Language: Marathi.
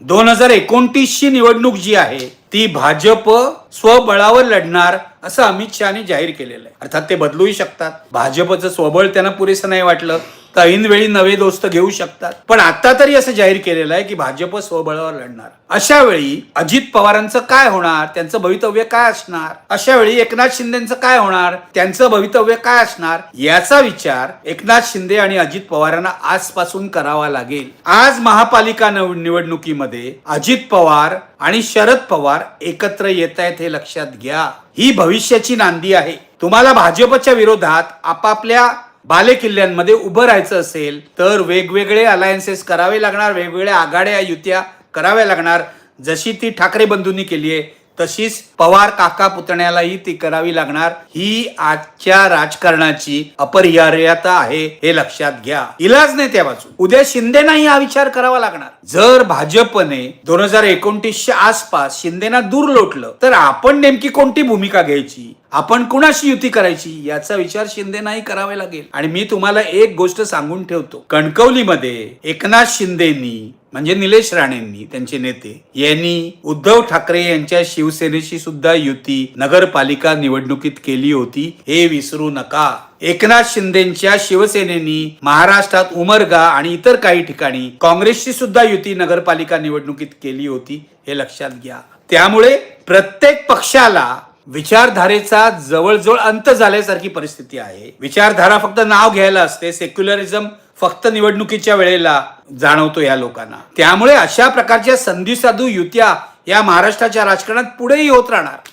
2029 ची निवडणूक जी आहे ती भाजप स्वबळावर लढणार असं अमित शहानी जाहीर केलेलं आहे. अर्थात ते बदलूही शकतात. भाजपचं स्वबळ त्यांना पुरेसं नाही वाटलं तर ऐनवेळी नवे दोस्त घेऊ शकतात. पण आता तरी असं जाहीर केलेलं आहे की भाजप स्वबळावर लढणार. अशा वेळी अजित पवारांचं काय होणार, त्यांचं भवितव्य काय असणार, अशा वेळी एकनाथ शिंदेचं काय होणार, त्यांचं भवितव्य काय असणार, याचा विचार एकनाथ शिंदे आणि अजित पवारांना आजपासून करावा लागेल. आज महापालिका निवडणुकीमध्ये अजित पवार आणि शरद पवार एकत्र येत आहेत हे लक्षात घ्या. ही भविष्याची नांदी आहे. तुम्हाला भाजपच्या विरोधात आपापल्या बालेकिल्ल्यांमध्ये उभं राहायचं असेल तर वेगवेगळे अलायन्सेस करावे लागणार, वेगवेगळ्या आघाड्या युत्या कराव्या लागणार. जशी ती ठाकरे बंधूंनी केली आहे तशीच पवार काका पुतण्यालाही ती करावी लागणार. ही आजच्या राजकारणाची अपरिहार्यता आहे हे लक्षात घ्या. इलाज नाही त्या बाजू. उद्या शिंदेनाही हा विचार करावा लागणार. जर भाजपने 2029च्या आसपास शिंदेना दूर लोटलं तर आपण नेमकी कोणती भूमिका घ्यायची, आपण कुणाशी युती करायची याचा विचार शिंदेनाही करावा लागेल. आणि मी तुम्हाला एक गोष्ट सांगून ठेवतो. कणकवलीमध्ये एकनाथ शिंदेनी म्हणजे निलेश राणेंनी, त्यांचे नेते यांनी उद्धव ठाकरे यांच्या शिवसेनेशी सुद्धा युती नगरपालिका निवडणुकीत केली होती, हे विसरू नका. एकनाथ शिंदेच्या शिवसेनेनी महाराष्ट्रात उमरगा आणि इतर काही ठिकाणी काँग्रेसची सुद्धा युती नगरपालिका निवडणुकीत केली होती, हे लक्षात घ्या. त्यामुळे प्रत्येक पक्षाला विचारधारेचा जवळजवळ अंत झाल्यासारखी परिस्थिती आहे. विचारधारा फक्त नाव घ्यायला असते. सेक्युलरिझम फक्त निवडणुकीच्या वेळेला जाणवतो या लोकांना. त्यामुळे अशा प्रकारच्या संधी साधू युत्या या महाराष्ट्राच्या राजकारणात पुढेही होत राहणार.